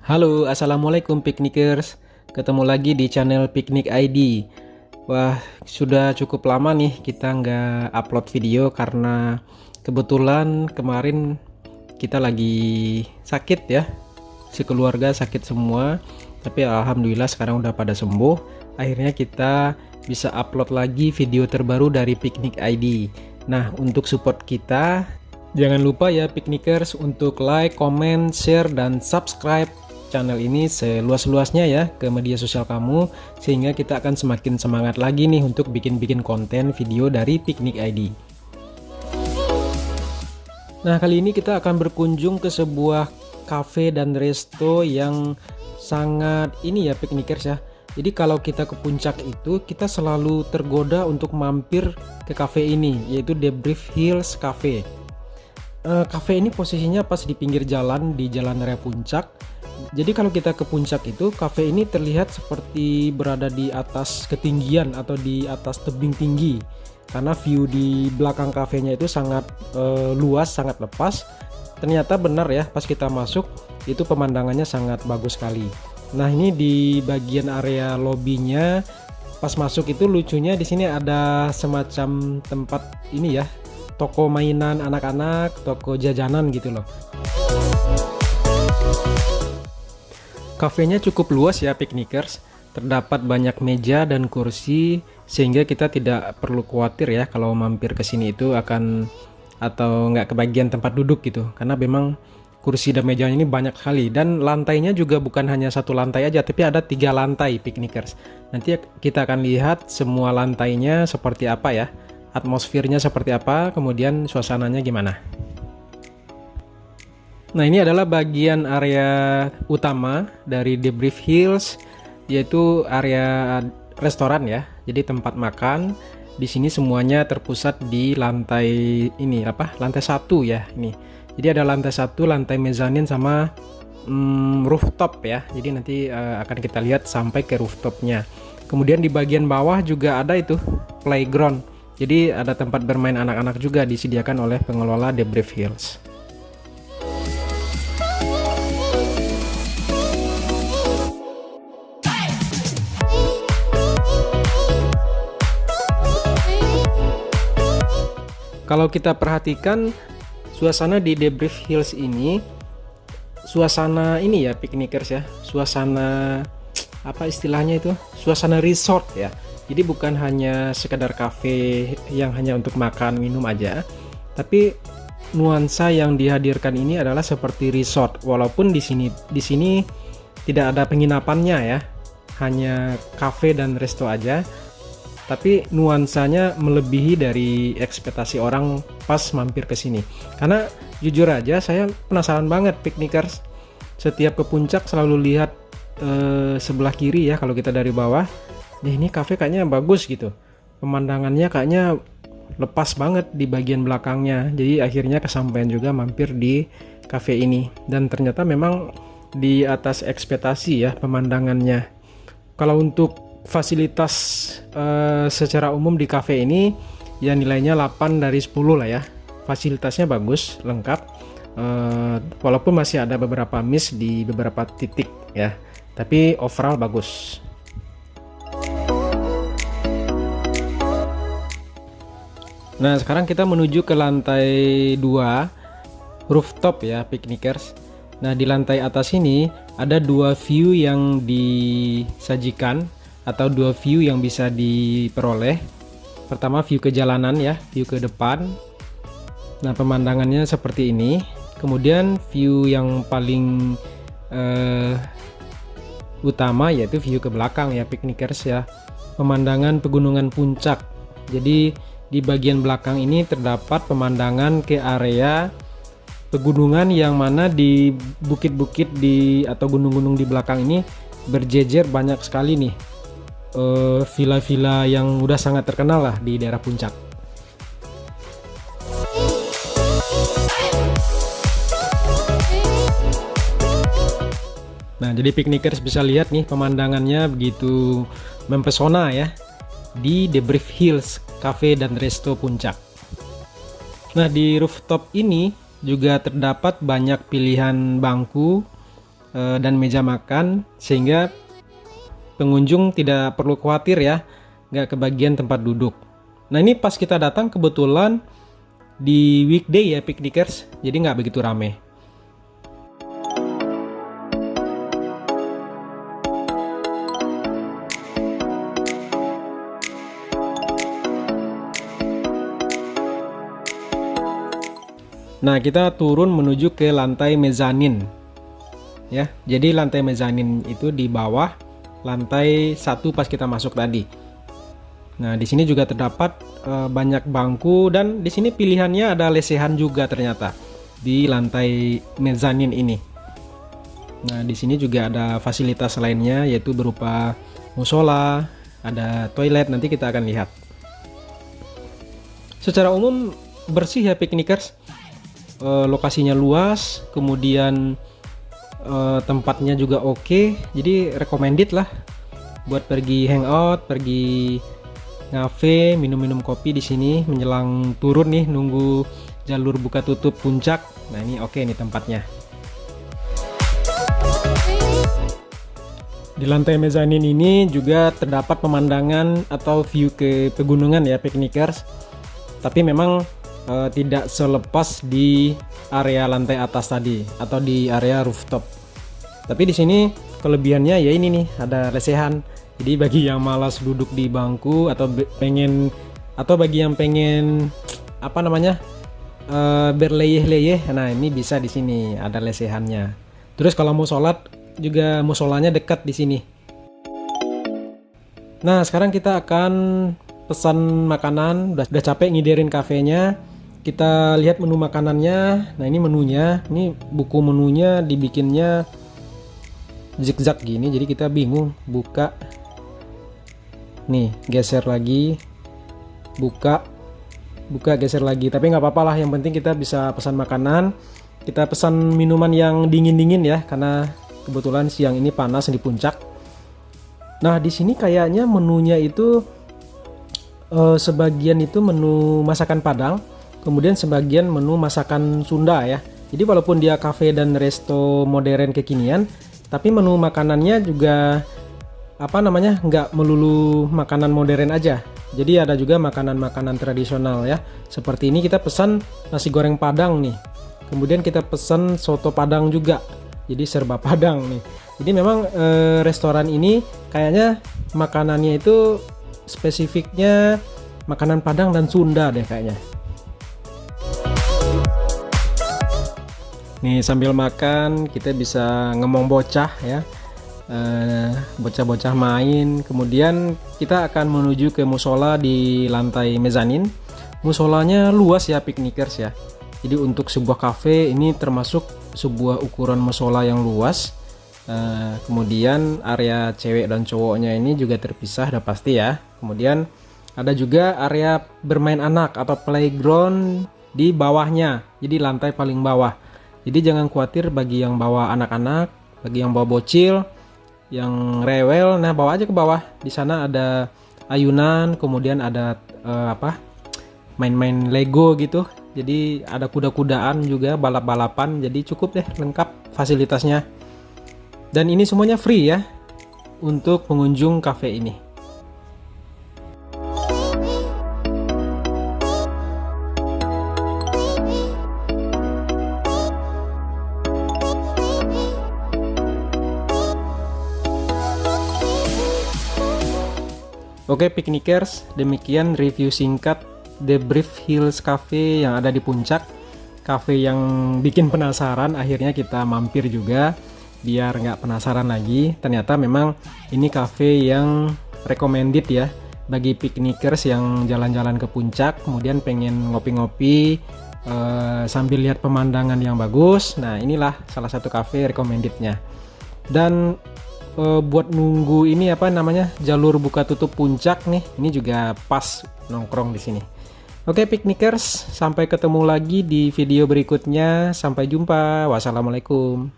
Halo, assalamualaikum piknikers. Ketemu lagi di channel Piknik ID. Wah, sudah cukup lama nih kita nggak upload video karena kebetulan kemarin kita lagi sakit ya. Sekeluarga sakit semua. Tapi alhamdulillah sekarang udah pada sembuh. Akhirnya kita bisa upload lagi video terbaru dari Piknik ID. Nah, untuk support kita, jangan lupa ya piknikers untuk like, comment, share, dan subscribe channel ini seluas-luasnya ya ke media sosial kamu, sehingga kita akan semakin semangat lagi nih untuk bikin-bikin konten video dari Piknik ID. Nah, kali ini kita akan berkunjung ke sebuah cafe dan resto yang sangat ini ya piknikers ya. Jadi kalau kita ke puncak itu kita selalu tergoda untuk mampir ke cafe ini, yaitu Debrief Hills Cafe. Cafe ini posisinya pas di pinggir jalan di Jalan Raya Puncak. Jadi kalau kita ke puncak itu, cafe ini terlihat seperti berada di atas ketinggian atau di atas tebing tinggi. Karena view di belakang kafenya itu sangat luas, sangat lepas. Ternyata benar ya, pas kita masuk itu pemandangannya sangat bagus sekali. Nah, ini di bagian area lobbynya, pas masuk itu lucunya di sini ada semacam tempat ini ya, toko mainan anak-anak, toko jajanan gitu loh. Kafenya cukup luas ya piknikers, terdapat banyak meja dan kursi sehingga kita tidak perlu khawatir ya kalau mampir ke sini itu akan atau nggak kebagian tempat duduk gitu, karena memang kursi dan mejanya ini banyak sekali, dan lantainya juga bukan hanya satu lantai aja tapi ada 3 lantai piknikers. Nanti kita akan lihat semua lantainya seperti apa ya, atmosfernya seperti apa, kemudian suasananya gimana. Nah, ini adalah bagian area utama dari Debrief Hills, yaitu area restoran ya. Jadi tempat makan. Di sini semuanya terpusat di lantai ini lantai 1 ya ini. Jadi ada lantai 1, lantai mezanin sama rooftop ya. Jadi nanti akan kita lihat sampai ke rooftopnya. Kemudian di bagian bawah juga ada itu playground. Jadi ada tempat bermain anak-anak juga disediakan oleh pengelola Debrief Hills. Kalau kita perhatikan suasana di Debrief Hills ini, suasana ini ya piknikers ya, suasana apa istilahnya itu, suasana resort ya. Jadi bukan hanya sekedar cafe yang hanya untuk makan minum aja, tapi nuansa yang dihadirkan ini adalah seperti resort. Walaupun di sini tidak ada penginapannya ya, hanya cafe dan resto aja. Tapi nuansanya melebihi dari ekspektasi orang pas mampir ke sini. Karena jujur aja saya penasaran banget piknikers. Setiap ke puncak selalu lihat sebelah kiri ya kalau kita dari bawah. Nih, ini cafe kayaknya bagus gitu. Pemandangannya kayaknya lepas banget di bagian belakangnya. Jadi akhirnya kesampaian juga mampir di cafe ini. Dan ternyata memang di atas ekspektasi ya pemandangannya. Kalau untuk fasilitas secara umum di cafe ini ya nilainya 8 dari 10 lah ya. Fasilitasnya bagus, lengkap, walaupun masih ada beberapa miss di beberapa titik ya, tapi overall bagus. Nah, sekarang kita menuju ke lantai 2 rooftop ya piknikers. Nah, di lantai atas ini ada 2 view yang disajikan atau 2 view yang bisa diperoleh. Pertama view ke jalanan ya, view ke depan. Nah, pemandangannya seperti ini. Kemudian view yang paling utama yaitu view ke belakang ya piknikers ya, pemandangan pegunungan puncak. Jadi di bagian belakang ini terdapat pemandangan ke area pegunungan yang mana di bukit-bukit atau gunung-gunung di belakang ini berjejer banyak sekali nih villa-villa yang udah sangat terkenal lah di daerah puncak. Nah, jadi piknikers bisa lihat nih pemandangannya begitu mempesona ya di Debrief Hills Cafe dan Resto Puncak. Nah, di rooftop ini juga terdapat banyak pilihan bangku dan meja makan, sehingga pengunjung tidak perlu khawatir ya nggak kebagian tempat duduk. Nah ini pas kita datang kebetulan di weekday ya piknikers, jadi nggak begitu rame. Nah kita turun menuju ke lantai mezanin ya. Jadi lantai mezanin itu di bawah lantai 1 pas kita masuk tadi. Nah di sini juga terdapat banyak bangku, dan di sini pilihannya ada lesehan juga ternyata di lantai mezanin ini. Nah di sini juga ada fasilitas lainnya yaitu berupa musola, ada toilet, nanti kita akan lihat. Secara umum bersih ya piknikers. Lokasinya luas, kemudian tempatnya juga oke, jadi recommended lah buat pergi hangout, pergi ngafe, minum-minum kopi di sini menjelang turun nih, nunggu jalur buka tutup puncak. Nah ini oke nih tempatnya. Di lantai mezanin ini juga terdapat pemandangan atau view ke pegunungan ya piknikers, tapi memang tidak selepas di area lantai atas tadi atau di area rooftop. Tapi di sini kelebihannya ya ini nih, ada lesehan. Jadi bagi yang malas duduk di bangku atau bagi yang pengen apa namanya berleyeh-leyeh, nah ini bisa di sini ada lesehannya. Terus kalau mau sholat juga musolanya dekat di sini. Nah sekarang kita akan pesan makanan. Udah capek ngiderin kafenya. Kita lihat menu makanannya. Nah ini menunya, ini buku menunya dibikinnya zigzag gini, jadi kita bingung buka. Nih geser lagi, buka geser lagi, tapi nggak apa-apa lah, yang penting kita bisa pesan makanan. Kita pesan minuman yang dingin-dingin ya, karena kebetulan siang ini panas di puncak. Nah di sini kayaknya menunya itu sebagian itu menu masakan Padang, kemudian sebagian menu masakan Sunda ya. Jadi walaupun dia cafe dan resto modern kekinian, tapi menu makanannya juga apa namanya, nggak melulu makanan modern aja. Jadi ada juga makanan-makanan tradisional ya. Seperti ini kita pesan nasi goreng Padang nih. Kemudian kita pesan soto Padang juga. Jadi serba Padang nih. Jadi memang restoran ini kayaknya makanannya itu spesifiknya makanan Padang dan Sunda deh kayaknya. Nih sambil makan kita bisa ngomong bocah ya, bocah-bocah main. Kemudian kita akan menuju ke musola di lantai mezanin. Musolanya luas ya piknikers ya. Jadi untuk sebuah cafe ini termasuk sebuah ukuran musola yang luas. Kemudian area cewek dan cowoknya ini juga terpisah udah pasti ya. Kemudian ada juga area bermain anak atau playground di bawahnya. Jadi lantai paling bawah. Jadi jangan khawatir bagi yang bawa anak-anak, bagi yang bawa bocil, yang rewel, nah bawa aja ke bawah. Di sana ada ayunan, kemudian ada main-main Lego gitu. Jadi ada kuda-kudaan juga, balap-balapan. Jadi cukup deh lengkap fasilitasnya. Dan ini semuanya free ya untuk pengunjung cafe ini. Oke piknikers, demikian review singkat Debrief Hills Cafe yang ada di puncak. Cafe yang bikin penasaran, akhirnya kita mampir juga biar nggak penasaran lagi. Ternyata memang ini cafe yang recommended ya bagi piknikers yang jalan-jalan ke puncak, kemudian pengen ngopi-ngopi sambil lihat pemandangan yang bagus. Nah inilah salah satu cafe recommendednya. Dan buat nunggu ini apa namanya, jalur buka tutup puncak nih, ini juga pas nongkrong di sini. Oke piknikers, sampai ketemu lagi di video berikutnya. Sampai jumpa. Wassalamualaikum.